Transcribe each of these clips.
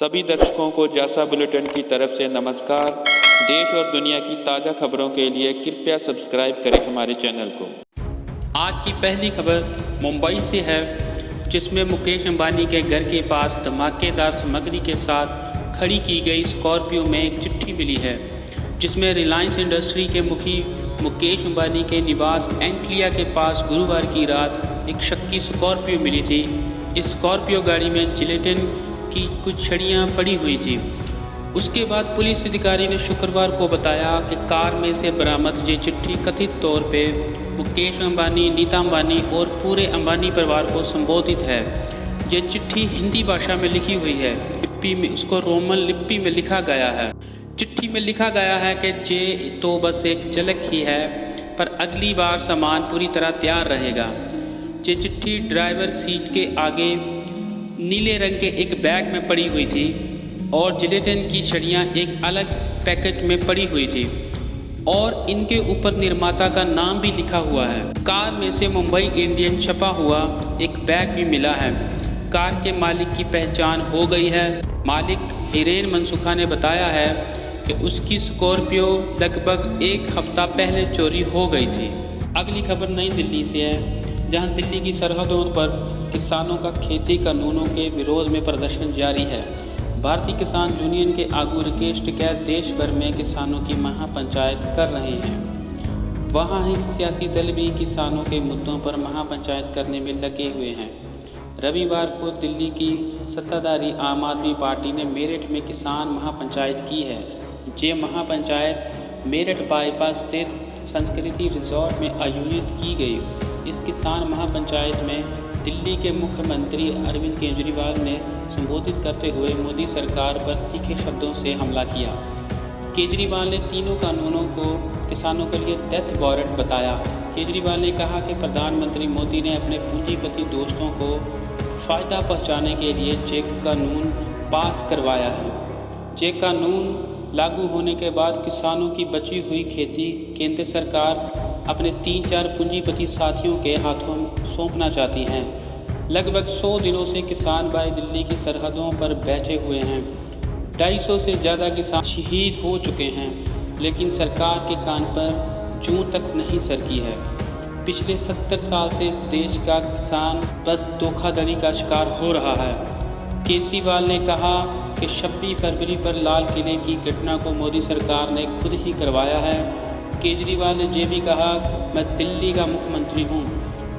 सभी दर्शकों को जासा बुलेटिन की तरफ से नमस्कार। देश और दुनिया की ताज़ा खबरों के लिए कृपया सब्सक्राइब करें हमारे चैनल को। आज की पहली खबर मुंबई से है, जिसमें मुकेश अंबानी के घर के पास धमाकेदार सामग्री के साथ खड़ी की गई स्कॉर्पियो में एक चिट्ठी मिली है, जिसमें रिलायंस इंडस्ट्री के मुखी मुकेश अंबानी के निवास एंटलिया के पास गुरुवार की रात एक शक्की स्कॉर्पियो मिली थी। इस स्कॉर्पियो गाड़ी में जिलेटिन की कुछ छड़ियाँ पड़ी हुई थी। उसके बाद पुलिस अधिकारी ने शुक्रवार को बताया कि कार में से बरामद ये चिट्ठी कथित तौर पे मुकेश अंबानी, नीता अंबानी और पूरे अंबानी परिवार को संबोधित है। ये चिट्ठी हिंदी भाषा में लिखी हुई है। लिपि में उसको रोमन लिपि में लिखा गया है। चिट्ठी में लिखा गया है कि ये तो बस एक झलक ही है, पर अगली बार सामान पूरी तरह तैयार रहेगा। ये चिट्ठी ड्राइवर सीट के आगे नीले रंग के एक बैग में पड़ी हुई थी और जिलेटिन की छड़ियाँ एक अलग पैकेट में पड़ी हुई थी और इनके ऊपर निर्माता का नाम भी लिखा हुआ है। कार में से मुंबई इंडियन छपा हुआ एक बैग भी मिला है। कार के मालिक की पहचान हो गई है। मालिक हिरेन मनसुखा ने बताया है कि उसकी स्कॉर्पियो लगभग एक हफ्ता पहले चोरी हो गई थी। अगली खबर नई दिल्ली से है, जहां दिल्ली की सरहदों पर किसानों का खेती कानूनों के विरोध में प्रदर्शन जारी है। भारतीय किसान यूनियन के आगू राकेश टिकैत देश भर में किसानों की महापंचायत कर रहे हैं। वहाँ ही सियासी दल भी किसानों के मुद्दों पर महापंचायत करने में लगे हुए हैं। रविवार को दिल्ली की सत्ताधारी आम आदमी पार्टी ने मेरठ में किसान महापंचायत की है। ये महापंचायत मेरठ बाईपास स्थित संस्कृति रिजॉर्ट में आयोजित की गई। इस किसान महापंचायत में दिल्ली के मुख्यमंत्री अरविंद केजरीवाल ने संबोधित करते हुए मोदी सरकार पर तीखे शब्दों से हमला किया। केजरीवाल ने तीनों कानूनों को किसानों के लिए डेथ वारंट बताया। केजरीवाल ने कहा कि प्रधानमंत्री मोदी ने अपने पूंजीपति दोस्तों को फ़ायदा पहुंचाने के लिए चेक कानून पास करवाया है। चेक कानून लागू होने के बाद किसानों की बची हुई खेती केंद्र सरकार अपने 3-4 पूंजीपति साथियों के हाथों सौंपना चाहती हैं। लगभग 100 दिनों से किसान भाई दिल्ली की सरहदों पर बैठे हुए हैं। 250 से ज़्यादा किसान शहीद हो चुके हैं, लेकिन सरकार के कान पर जूं तक नहीं सरकी है। पिछले 70 साल से इस देश का किसान बस धोखाधड़ी का शिकार हो रहा है। केजरीवाल ने कहा कि 26 फरवरी पर लाल किले की घटना को मोदी सरकार ने खुद ही करवाया है। केजरीवाल ने ये भी कहा, मैं दिल्ली का मुख्यमंत्री हूँ।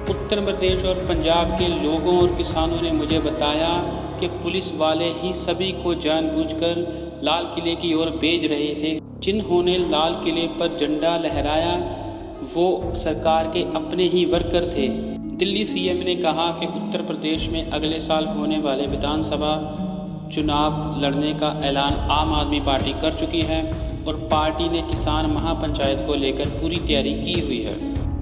उत्तर प्रदेश और पंजाब के लोगों और किसानों ने मुझे बताया कि पुलिस वाले ही सभी को जानबूझकर लाल किले की ओर भेज रहे थे। जिन्होंने लाल किले पर झंडा लहराया वो सरकार के अपने ही वर्कर थे। दिल्ली सीएम ने कहा कि उत्तर प्रदेश में अगले साल होने वाले विधानसभा चुनाव लड़ने का ऐलान आम आदमी पार्टी कर चुकी है और पार्टी ने किसान महापंचायत को लेकर पूरी तैयारी की हुई है।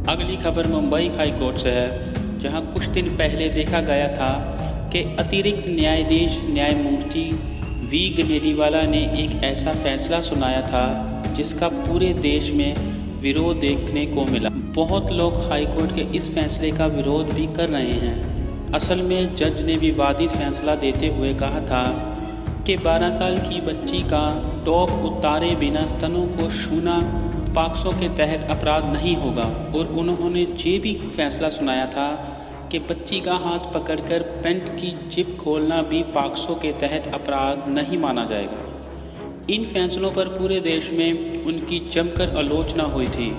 अगली खबर मुंबई हाई कोर्ट से है, जहां कुछ दिन पहले देखा गया था कि अतिरिक्त न्यायाधीश न्यायमूर्ति वी गनेरीवाला ने एक ऐसा फैसला सुनाया था जिसका पूरे देश में विरोध देखने को मिला। बहुत लोग हाई कोर्ट के इस फैसले का विरोध भी कर रहे हैं। असल में जज ने विवादित फैसला देते हुए कहा था कि 12 साल की बच्ची का टॉप उतारे बिना स्तनों को छूना पॉक्सो के तहत अपराध नहीं होगा, और उन्होंने ये भी फैसला सुनाया था कि बच्ची का हाथ पकड़कर पैंट की जिप खोलना भी पॉक्सो के तहत अपराध नहीं माना जाएगा। इन फैसलों पर पूरे देश में उनकी जमकर आलोचना हुई थी।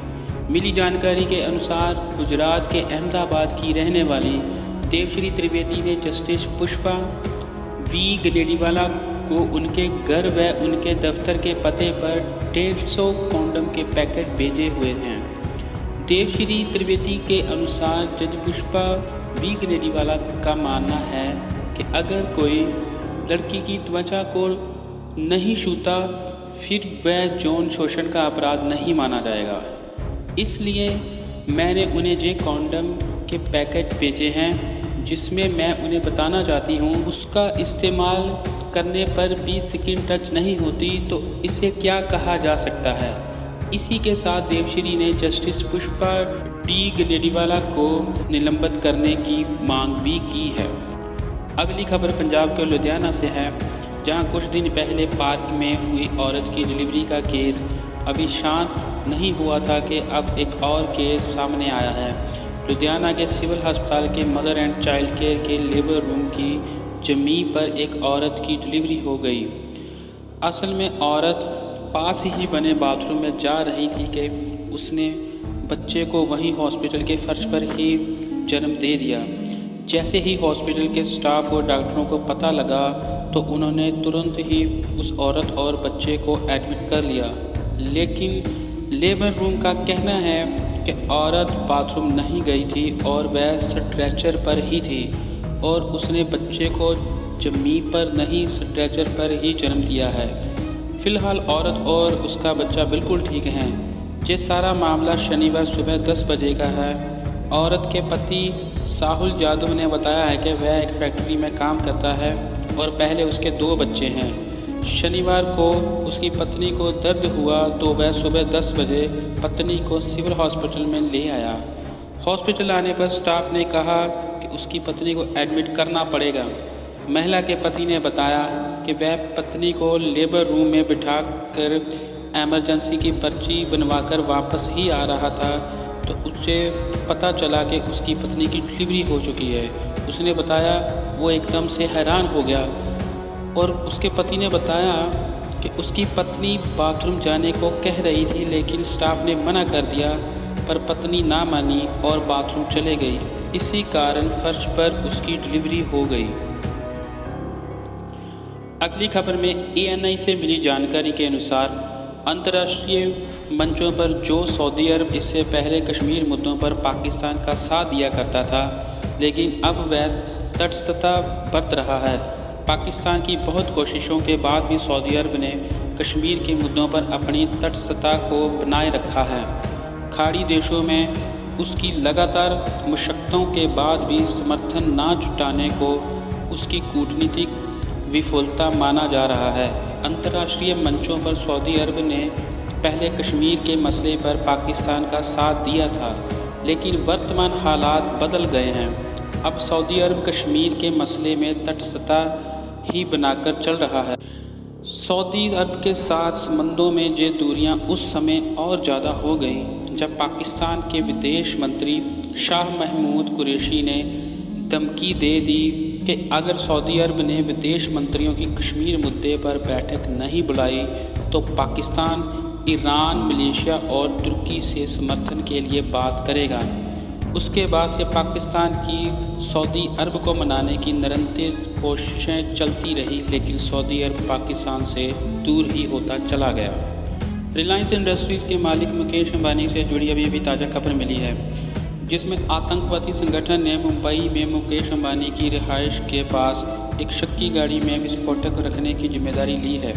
मिली जानकारी के अनुसार गुजरात के अहमदाबाद की रहने वाली देवश्री त्रिवेदी ने जस्टिस पुष्पा वी गनेरीवाला को उनके घर व उनके दफ्तर के पते पर 150 कॉन्डम के पैकेट भेजे हुए हैं। देवश्री त्रिवेदी के अनुसार जज पुष्पा वी गनेरीवाला का मानना है कि अगर कोई लड़की की त्वचा को नहीं छूता फिर वह यौन शोषण का अपराध नहीं माना जाएगा। इसलिए मैंने उन्हें जे कॉन्डम के पैकेट भेजे हैं, जिसमें मैं उन्हें बताना चाहती हूँ उसका इस्तेमाल करने पर भी स्किन टच नहीं होती तो इसे क्या कहा जा सकता है। इसी के साथ देवश्री ने जस्टिस पुष्पा डी गनेरीवाला को निलंबित करने की मांग भी की है। अगली खबर पंजाब के लुधियाना से है, जहां कुछ दिन पहले पार्क में हुई औरत की डिलीवरी का केस अभी शांत नहीं हुआ था कि अब एक और केस सामने आया है। लुधियाना के सिविल अस्पताल के मदर एंड चाइल्ड केयर के लेबर रूम की ज़मीन पर एक औरत की डिलीवरी हो गई। असल में औरत पास ही बने बाथरूम में जा रही थी कि उसने बच्चे को वहीं हॉस्पिटल के फर्श पर ही जन्म दे दिया। जैसे ही हॉस्पिटल के स्टाफ और डॉक्टरों को पता लगा तो उन्होंने तुरंत ही उस औरत और बच्चे को एडमिट कर लिया। लेकिन लेबर रूम का कहना है कि औरत बाथरूम नहीं गई थी और वह स्ट्रेचर पर ही थी और उसने बच्चे को ज़मीन पर नहीं स्ट्रेचर पर ही जन्म दिया है। फ़िलहाल औरत और उसका बच्चा बिल्कुल ठीक हैं। ये सारा मामला शनिवार सुबह 10 बजे का है। औरत के पति साहुल यादव ने बताया है कि वह एक फैक्ट्री में काम करता है और पहले उसके 2 बच्चे हैं। शनिवार को उसकी पत्नी को दर्द हुआ तो वह सुबह 10 बजे पत्नी को सिविल हॉस्पिटल में ले आया। हॉस्पिटल आने पर स्टाफ ने कहा कि उसकी पत्नी को एडमिट करना पड़ेगा। महिला के पति ने बताया कि वह पत्नी को लेबर रूम में बिठाकर इमरजेंसी की पर्ची बनवाकर वापस ही आ रहा था तो उसे पता चला कि उसकी पत्नी की डिलीवरी हो चुकी है। उसने बताया वो एकदम से हैरान हो गया और उसके पति ने बताया कि उसकी पत्नी बाथरूम जाने को कह रही थी लेकिन स्टाफ ने मना कर दिया, पर पत्नी ना मानी और बाथरूम चले गई। इसी कारण फर्श पर उसकी डिलीवरी हो गई। अगली खबर में ANI से मिली जानकारी के अनुसार अंतर्राष्ट्रीय मंचों पर जो सऊदी अरब इससे पहले कश्मीर मुद्दों पर पाकिस्तान का साथ दिया करता था, लेकिन अब वह तटस्थता बरत रहा है। पाकिस्तान की बहुत कोशिशों के बाद भी सऊदी अरब ने कश्मीर के मुद्दों पर अपनी तटस्थता को बनाए रखा है। खाड़ी देशों में उसकी लगातार मशक्क़तों के बाद भी समर्थन न जुटाने को उसकी कूटनीतिक विफलता माना जा रहा है। अंतर्राष्ट्रीय मंचों पर सऊदी अरब ने पहले कश्मीर के मसले पर पाकिस्तान का साथ दिया था, लेकिन वर्तमान हालात बदल गए हैं। अब सऊदी अरब कश्मीर के मसले में तटस्थता ही बनाकर चल रहा है। सऊदी अरब के साथ संबंधों में ये दूरियां उस समय और ज़्यादा हो गई जब पाकिस्तान के विदेश मंत्री शाह महमूद कुरैशी ने धमकी दे दी कि अगर सऊदी अरब ने विदेश मंत्रियों की कश्मीर मुद्दे पर बैठक नहीं बुलाई तो पाकिस्तान ईरान, मलेशिया और तुर्की से समर्थन के लिए बात करेगा। उसके बाद से पाकिस्तान की सऊदी अरब को मनाने की निरंतर कोशिशें चलती रही, लेकिन सऊदी अरब पाकिस्तान से दूर ही होता चला गया। रिलायंस इंडस्ट्रीज़ के मालिक मुकेश अंबानी से जुड़ी अभी ताज़ा खबर मिली है, जिसमें आतंकवादी संगठन ने मुंबई में मुकेश अंबानी की रिहाइश के पास एक शक्की गाड़ी में विस्फोटक रखने की जिम्मेदारी ली है।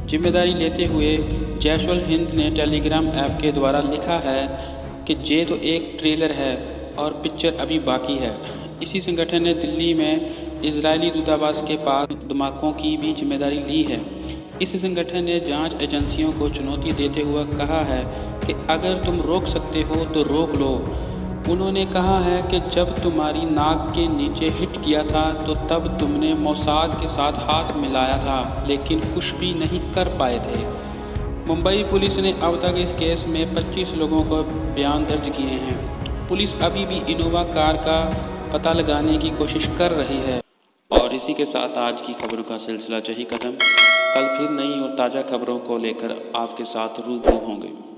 जिम्मेदारी लेते हुए जैश-उल हिंद ने टेलीग्राम ऐप के द्वारा लिखा है कि ये तो एक ट्रेलर है और पिक्चर अभी बाकी है। इसी संगठन ने दिल्ली में इजरायली दूतावास के पास धमाकों की भी जिम्मेदारी ली है। इस संगठन ने जांच एजेंसियों को चुनौती देते हुए कहा है कि अगर तुम रोक सकते हो तो रोक लो। उन्होंने कहा है कि जब तुम्हारी नाक के नीचे हिट किया था तो तब तुमने मोसाद के साथ हाथ मिलाया था, लेकिन कुछ भी नहीं कर पाए थे। मुंबई पुलिस ने अब तक इस केस में 25 लोगों को बयान दर्ज किए हैं। पुलिस अभी भी इनोवा कार का पता लगाने की कोशिश कर रही है। और इसी के साथ आज की खबरों का सिलसिला यही खत्म। कल फिर नई और ताज़ा खबरों को लेकर आपके साथ रूबरू होंगे।